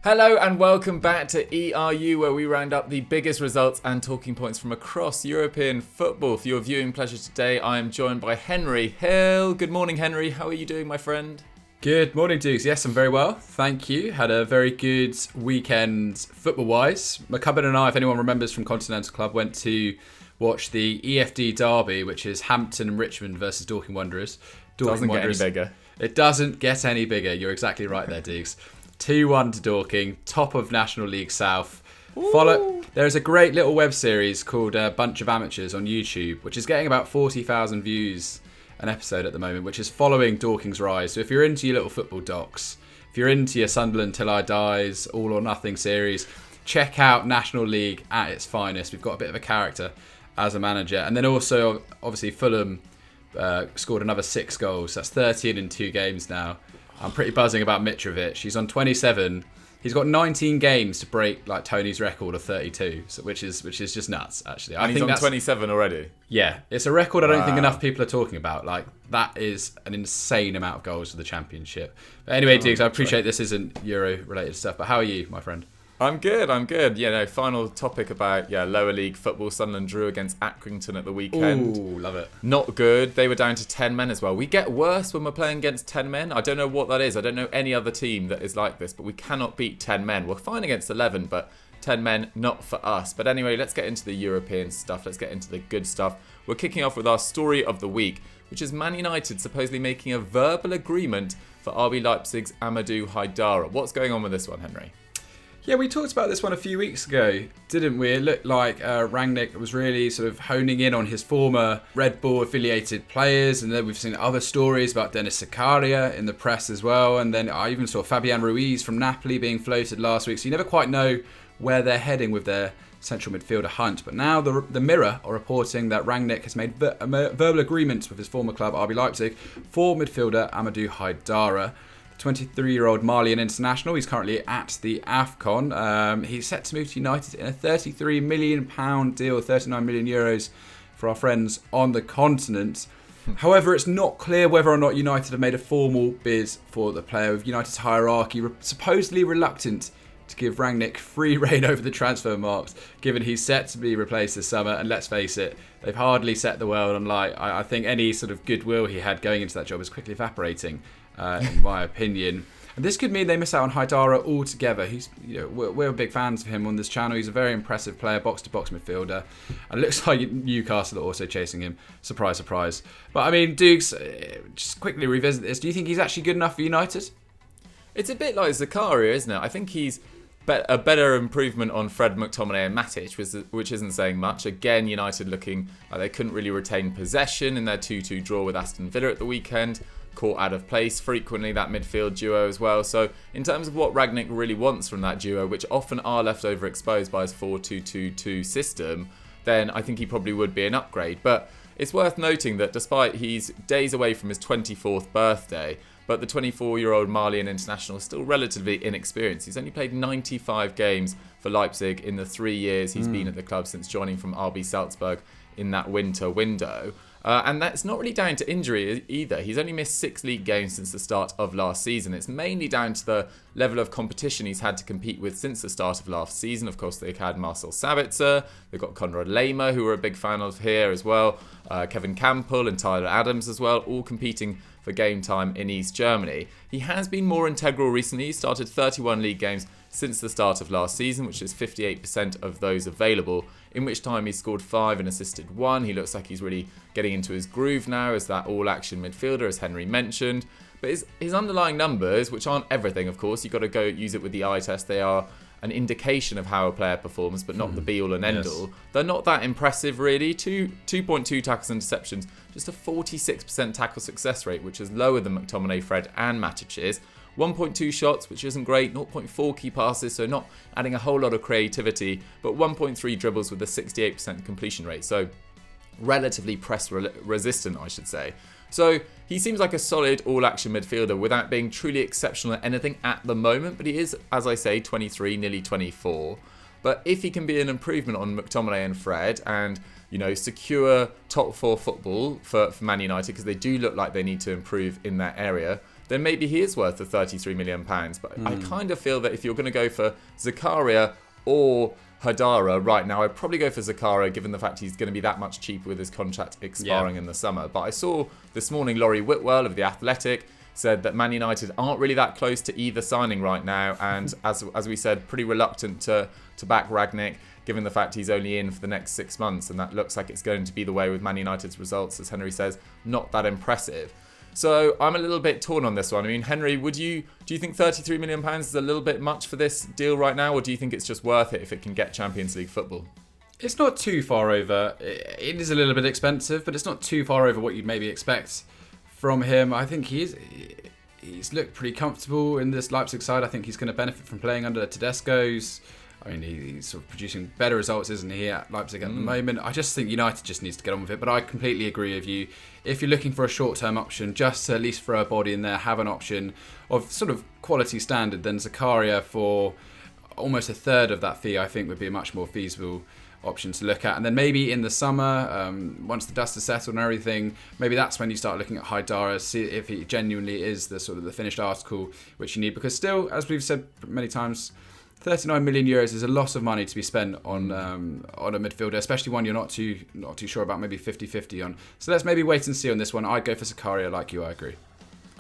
Hello and welcome back to ERU, where we round up the biggest results and talking points from across European football. For your viewing pleasure today, I am joined by Henry Hill. Good morning, Henry. How are you doing, my friend? Good morning, Dukes. Yes, I'm very well. Thank you. Had a very good weekend football-wise. McCubbin and I, if anyone remembers from Continental Club, went to watch the EFD derby, which is Hampton and Richmond versus Dorking Wanderers. Doesn't get any bigger. It doesn't get any bigger. You're exactly right there, Dukes. 2-1 to Dorking, top of National League South. There's a great little web series called Bunch of Amateurs on YouTube, which is getting about 40,000 views an episode at the moment, which is following Dorking's rise. So if you're into your little football docs, if you're into your Sunderland Till I Dies, All or Nothing series, check out National League at its finest. We've got a bit of a character as a manager. And then also, obviously, Fulham scored another 6 goals. That's 13 in 2 games now. I'm pretty buzzing about Mitrovic. He's on 27. He's got 19 games to break like Tony's record of 32, which is just nuts, actually. And he's on 27 already. Yeah, it's a record I don't think enough people are talking about. Like, that is an insane amount of goals for the Championship. But anyway, Diggs, I appreciate this isn't Euro-related stuff, but how are you, my friend? I'm good. Yeah, no, final topic about lower league football. Sunderland drew against Accrington at the weekend. Ooh, love it. Not good. They were down to 10 men as well. We get worse when we're playing against 10 men. I don't know what that is. I don't know any other team that is like this, but we cannot beat 10 men. We're fine against 11, but 10 men, not for us. But anyway, let's get into the European stuff. Let's get into the good stuff. We're kicking off with our story of the week, which is Man United supposedly making a verbal agreement for RB Leipzig's Amadou Haidara. What's going on with this one, Henry? Yeah, we talked about this one a few weeks ago, didn't we? It looked like Rangnick was really sort of honing in on his former Red Bull affiliated players, and then we've seen other stories about Dennis Zakaria in the press as well, and then I even saw Fabian Ruiz from Napoli being floated last week, so you never quite know where they're heading with their central midfielder hunt. But now the Mirror are reporting that Rangnick has made verbal agreements with his former club RB Leipzig for midfielder Amadou Haidara. 23-year-old Malian international. He's currently at the AFCON. He's set to move to United in a £33 million deal, 39 million euros for our friends on the continent. However, it's not clear whether or not United have made a formal bid for the player, with United's hierarchy supposedly reluctant to give Rangnick free rein over the transfer marks, given he's set to be replaced this summer. And let's face it, they've hardly set the world on light. I think any sort of goodwill he had going into that job is quickly evaporating. In my opinion. And this could mean they miss out on Haidara altogether. He's, we're big fans of him on this channel. He's a very impressive player, box-to-box midfielder. And it looks like Newcastle are also chasing him. Surprise, surprise. But I mean, Dukes, just quickly revisit this. Do you think he's actually good enough for United? It's a bit like Zakaria, isn't it? I think he's a better improvement on Fred, McTominay and Matic, which isn't saying much. Again, United looking like they couldn't really retain possession in their 2-2 draw with Aston Villa at the weekend. Caught out of place frequently, that midfield duo as well. So in terms of what Rangnick really wants from that duo, which often are left overexposed by his 4-2-2-2 system, then I think he probably would be an upgrade. But it's worth noting that despite he's days away from his 24th birthday, but the 24-year-old Malian international is still relatively inexperienced. He's only played 95 games for Leipzig in the 3 years he's been at the club since joining from RB Salzburg in that winter window. And that's not really down to injury either. He's only missed 6 league games since the start of last season. It's mainly down to the level of competition he's had to compete with since the start of last season. Of course, they've had Marcel Sabitzer. They've got Konrad Lehmer, who we're a big fan of here as well. Kevin Campbell and Tyler Adams as well, all competing for game time in East Germany. He has been more integral recently. He started 31 league games since the start of last season, which is 58% of those available, in which time he scored 5 and assisted 1. He looks like he's really getting into his groove now as that all-action midfielder, as Henry mentioned. But his underlying numbers, which aren't everything, of course, you've got to go use it with the eye test. They are an indication of how a player performs, but not the be-all and end-all. They're not that impressive, really. 2.2 tackles and interceptions, just a 46% tackle success rate, which is lower than McTominay, Fred and Matic's. 1.2 shots, which isn't great. 0.4 key passes, so not adding a whole lot of creativity, but 1.3 dribbles with a 68% completion rate. So relatively press resistant, I should say. So he seems like a solid all-action midfielder without being truly exceptional at anything at the moment. But he is, as I say, 23, nearly 24. But if he can be an improvement on McTominay and Fred and, secure top 4 football for Man United, because they do look like they need to improve in that area, then maybe he is worth the £33 million. But I kind of feel that if you're going to go for Zakaria or Haidara right now, I'd probably go for Zakaria, given the fact he's going to be that much cheaper with his contract expiring in the summer. But I saw this morning Laurie Whitwell of The Athletic said that Man United aren't really that close to either signing right now, and as we said, pretty reluctant to back Rangnick, given the fact he's only in for the next 6 months, and that looks like it's going to be the way with Man United's results, as Henry says, not that impressive. So I'm a little bit torn on this one. I mean, Henry, do you think £33 million is a little bit much for this deal right now, or do you think it's just worth it if it can get Champions League football? It's not too far over. It is a little bit expensive, but it's not too far over what you'd maybe expect from him. I think he's looked pretty comfortable in this Leipzig side. I think he's going to benefit from playing under Tedesco's. I mean, he's sort of producing better results, isn't he, at Leipzig at the moment? I just think United just needs to get on with it. But I completely agree with you. If you're looking for a short-term option, just to at least throw a body in there, have an option of sort of quality standard, then Zakaria for almost a third of that fee, I think, would be a much more feasible option to look at. And then maybe in the summer, once the dust is settled and everything, maybe that's when you start looking at Haidara, see if he genuinely is the sort of the finished article which you need. Because still, as we've said many times, 39 million euros is a lot of money to be spent on a midfielder, especially one you're not too sure about, maybe 50-50 on. So let's maybe wait and see on this one. I'd go for Zakaria like you, I agree.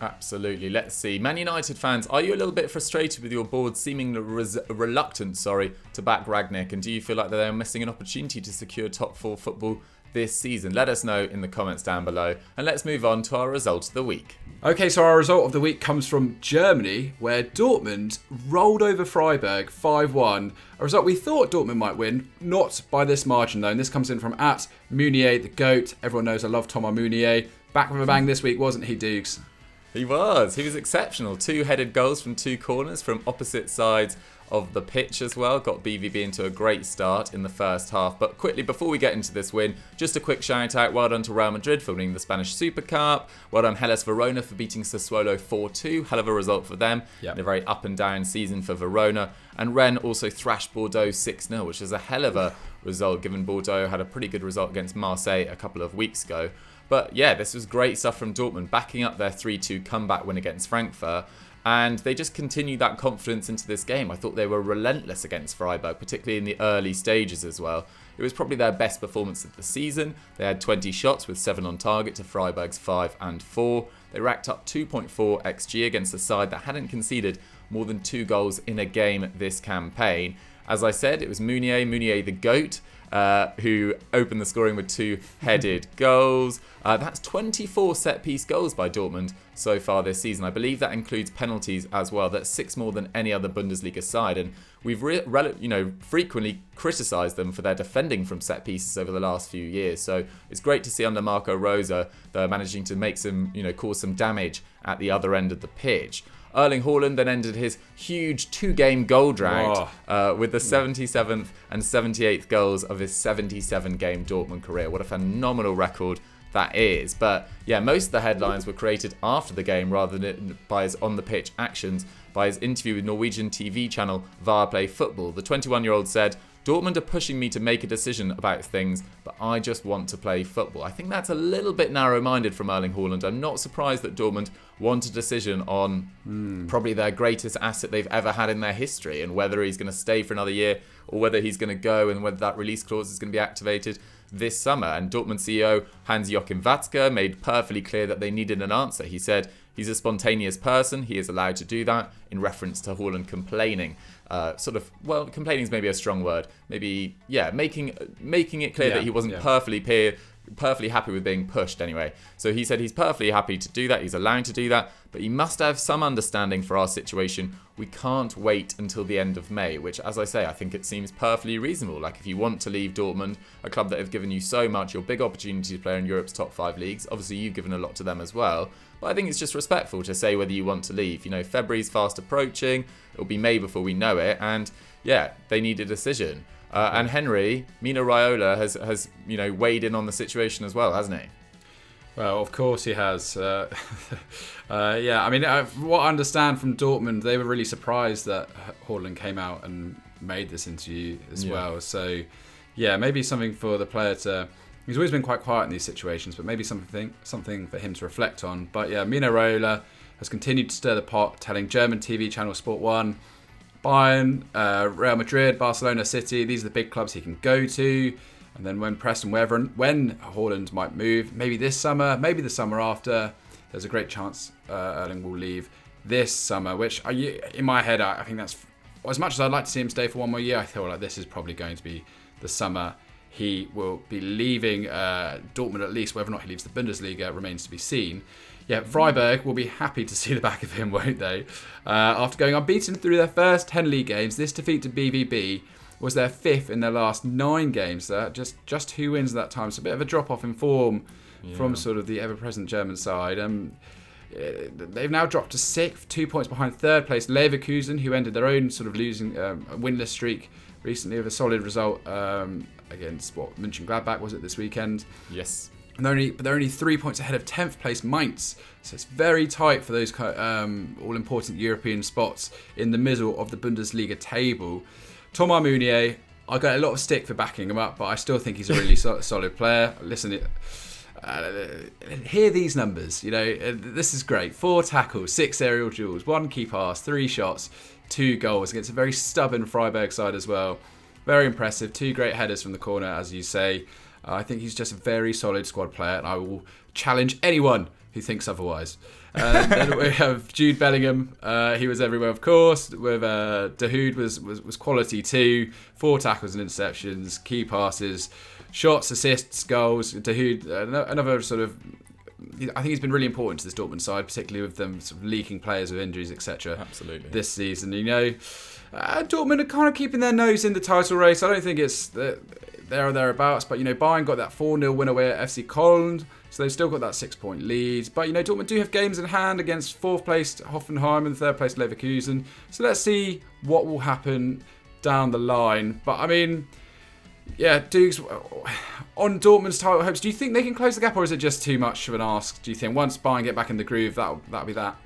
Absolutely. Let's see. Man United fans, are you a little bit frustrated with your board seeming reluctant, to back Rangnick? And do you feel like they're missing an opportunity to secure top 4 football this season? Let us know in the comments down below. And let's move on to our result of the week. Okay, so our result of the week comes from Germany, where Dortmund rolled over Freiburg 5-1. A result we thought Dortmund might win, not by this margin though. And this comes in from @Meunier, the GOAT. Everyone knows I love Thomas Meunier. Back with a bang this week, wasn't he, Dukes? He was exceptional. 2-headed goals from 2 corners from opposite sides of the pitch as well. Got BVB into a great start in the first half. But quickly, before we get into this win, just a quick shout out. Well done to Real Madrid for winning the Spanish Super Cup. Well done Hellas Verona for beating Sassuolo 4-2. Hell of a result for them. Yep. In a very up and down season for Verona. And Rennes also thrashed Bordeaux 6-0, which is a hell of a result, given Bordeaux had a pretty good result against Marseille a couple of weeks ago. But yeah, this was great stuff from Dortmund, backing up their 3-2 comeback win against Frankfurt. And they just continued that confidence into this game. I thought they were relentless against Freiburg, particularly in the early stages as well. It was probably their best performance of the season. They had 20 shots with 7 on target to Freiburg's 5 and 4. They racked up 2.4 XG against a side that hadn't conceded more than 2 goals in a game this campaign. As I said, it was Meunier the GOAT, who opened the scoring with 2-headed goals. That's 24 set-piece goals by Dortmund so far this season. I believe that includes penalties as well. That's 6 more than any other Bundesliga side. And we've frequently criticised them for their defending from set-pieces over the last few years. So it's great to see under Marco Rose they're managing to make some, cause some damage at the other end of the pitch. Erling Haaland then ended his huge 2-game goal drought with the 77th and 78th goals of his 77-game Dortmund career. What a phenomenal record that is. But yeah, most of the headlines were created after the game rather than by his on-the-pitch actions. By his interview with Norwegian TV channel Viaplay Football, the 21-year-old said, "Dortmund are pushing me to make a decision about things, but I just want to play football." I think that's a little bit narrow-minded from Erling Haaland. I'm not surprised that Dortmund want a decision on probably their greatest asset they've ever had in their history, and whether he's going to stay for another year or whether he's going to go, and whether that release clause is going to be activated this summer. And Dortmund CEO Hans-Joachim Watzke made perfectly clear that they needed an answer. He said he's a spontaneous person, he is allowed to do that, in reference to Haaland complaining. Complaining is maybe a strong word. Maybe, making it clear that he wasn't perfectly happy with being pushed anyway. So he said he's perfectly happy to do that, he's allowed to do that, but he must have some understanding for our situation. We can't wait until the end of May, which, as I say, I think it seems perfectly reasonable. Like, if you want to leave Dortmund, a club that have given you so much, your big opportunity to play in Europe's top 5 leagues, obviously you've given a lot to them as well, but I think it's just respectful to say whether you want to leave. February's fast approaching, it'll be May before we know it, and yeah, they need a decision. And Henry, Mino Raiola has weighed in on the situation as well, hasn't he? Well, of course he has. What I understand from Dortmund, they were really surprised that Haaland came out and made this interview as well. So, yeah, maybe something for the player to... He's always been quite quiet in these situations, but maybe something for him to reflect on. But yeah, Mino Raiola has continued to stir the pot, telling German TV channel Sport 1, Bayern, Real Madrid, Barcelona, City, these are the big clubs he can go to. And then when pressed on when Haaland might move, maybe this summer, maybe the summer after, there's a great chance Erling will leave this summer, which in my head, I think that's, as much as I'd like to see him stay for one more year, I feel like this is probably going to be the summer he will be leaving Dortmund, at least. Whether or not he leaves the Bundesliga remains to be seen. Yeah, Freiburg will be happy to see the back of him, won't they? After going unbeaten through their first 10 league games, this defeat to BVB was their 5th in their last 9 games. Just 2 wins that time. So a bit of a drop-off in form from sort of the ever-present German side. They've now dropped to 6th, 2 points behind third place Leverkusen, who ended their own sort of losing winless streak recently with a solid result against Mönchengladbach was it this weekend? Yes. And they're only 3 points ahead of 10th place Mainz, so it's very tight for those all-important European spots in the middle of the Bundesliga table. Thomas Meunier, I got a lot of stick for backing him up, but I still think he's a really solid player. Listen, hear these numbers. This is great. 4 tackles, 6 aerial duels, 1 key pass, 3 shots, 2 goals against a very stubborn Freiburg side as well. Very impressive. 2 great headers from the corner, as you say. I think he's just a very solid squad player, and I will challenge anyone who thinks otherwise. Then we have Jude Bellingham. He was everywhere, of course. With Dahoud was quality too. 4 tackles and interceptions, key passes, shots, assists, goals. Dahoud, another sort of. I think he's been really important to this Dortmund side, particularly with them sort of leaking players with injuries, etc. Absolutely. This season, Dortmund are kind of keeping their nose in the title race. I don't think it's there or thereabouts, but Bayern got that 4-0 win away at FC Köln, so they've still got that 6-point lead. But Dortmund do have games in hand against 4th placed Hoffenheim and 3rd placed Leverkusen. So let's see what will happen down the line. But Dukes, on Dortmund's title hopes, do you think they can close the gap, or is it just too much of an ask? Do you think once Bayern get back in the groove, that'll be that?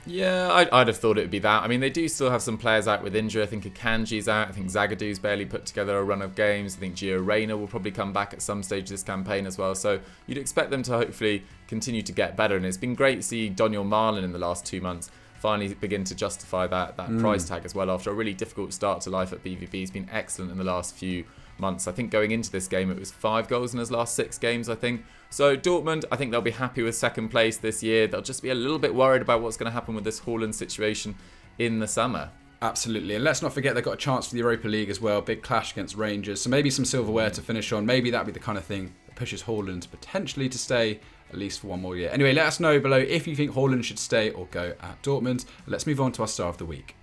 Yeah, I'd have thought it would be that. I mean, they do still have some players out with injury. I think Akanji's out. I think Zagadu's barely put together a run of games. I think Gio Reyna will probably come back at some stage this campaign as well. So you'd expect them to hopefully continue to get better. And it's been great to see Daniel Marlin in the last 2 months finally begin to justify that price tag as well. After a really difficult start to life at BVB, he's been excellent in the last few months. I think going into this game, it was 5 goals in his last 6 games, I think. So Dortmund, I think they'll be happy with 2nd place this year. They'll just be a little bit worried about what's going to happen with this Haaland situation in the summer. Absolutely. And let's not forget they've got a chance for the Europa League as well. Big clash against Rangers. So maybe some silverware to finish on. Maybe that'd be the kind of thing that pushes Haaland potentially to stay at least for one more year. Anyway, let us know below if you think Haaland should stay or go at Dortmund. Let's move on to our star of the week.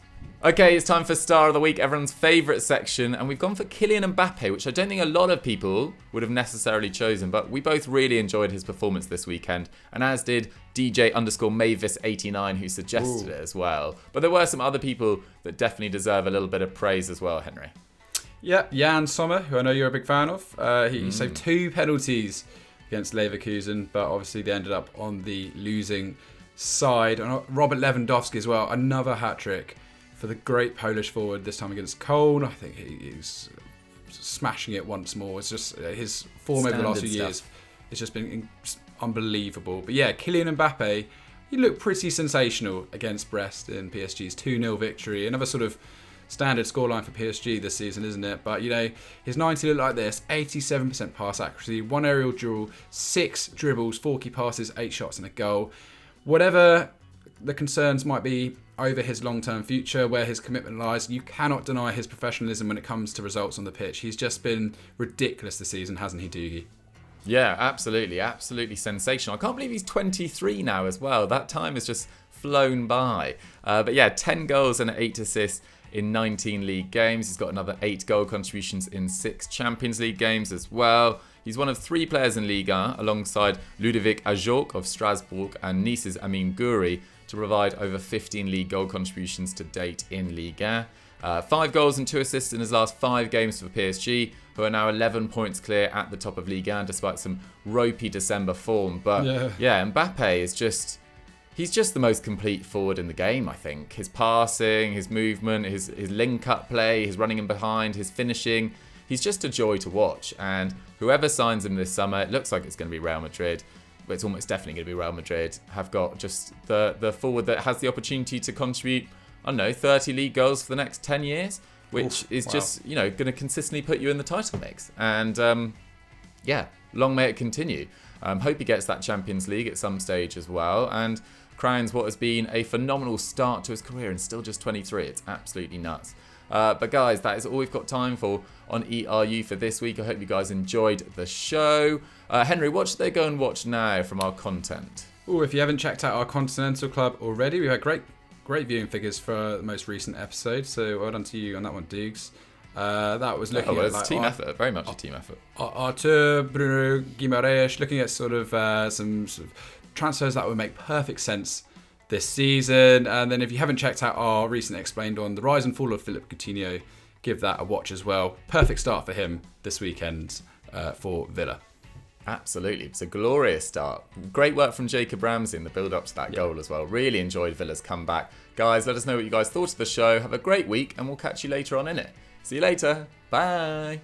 Okay, it's time for Star of the Week, everyone's favourite section, and we've gone for Kylian Mbappe, which I don't think a lot of people would have necessarily chosen, but we both really enjoyed his performance this weekend, and as did DJ_Mavis89, who suggested it as well. But there were some other people that definitely deserve a little bit of praise as well, Henry. Yeah, Jan Sommer, who I know you're a big fan of. He saved 2 penalties against Leverkusen, but obviously they ended up on the losing side. And Robert Lewandowski as well, another hat-trick for the great Polish forward, this time against Köln. I think he's smashing it once more. It's just his form over the last few years. It's just been unbelievable. But yeah, Kylian Mbappe, he looked pretty sensational against Brest in PSG's 2-0 victory. Another sort of standard scoreline for PSG this season, isn't it? But his 90 looked like this: 87% pass accuracy, 1 aerial duel, 6 dribbles, 4 key passes, 8 shots and a goal. Whatever the concerns might be over his long-term future, where his commitment lies, you cannot deny his professionalism when it comes to results on the pitch. He's just been ridiculous this season, hasn't he, Doogie? Yeah, absolutely. Absolutely sensational. I can't believe he's 23 now as well. That time has just flown by. But yeah, 10 goals and 8 assists in 19 league games. He's got another 8 goal contributions in 6 Champions League games as well. He's one of 3 players in Liga, alongside Ludovic Ajorc of Strasbourg and Nice's Amin Gouiri, to provide over 15 league goal contributions to date in Liga. 5 goals and 2 assists in his last 5 games for PSG, who are now 11 points clear at the top of Liga, despite some ropey December form. But yeah, Mbappe is he's just the most complete forward in the game, I think. His passing, his movement, his link-up play, his running in behind, his finishing. He's just a joy to watch. And whoever signs him this summer, it looks like it's going to be Real Madrid. it's almost definitely going to be Real Madrid, have got just the forward that has the opportunity to contribute, I don't know, 30 league goals for the next 10 years, which is just, going to consistently put you in the title mix. And long may it continue. Hope he gets that Champions League at some stage as well, and crowns what has been a phenomenal start to his career, and still just 23. It's absolutely nuts. But guys, that is all we've got time for on ERU for this week. I hope you guys enjoyed the show. Henry, what should they go and watch now from our content? Oh, if you haven't checked out our Continental Club already, we've had great viewing figures for the most recent episode. So well done to you on that one, Dukes. That was looking at it's team effort, very much a team effort. Artur, Bruno Guimaraes, looking at sort of some sort of transfers that would make perfect sense this season. And then if you haven't checked out our recent explained on the rise and fall of Philippe Coutinho, give that a watch as well. Perfect start for him this weekend for Villa. Absolutely. It's a glorious start. Great work from Jacob Ramsey in the build-up to that goal as well. Really enjoyed Villa's comeback. Guys, let us know what you guys thought of the show. Have a great week, and we'll catch you later on in it. See you later. Bye.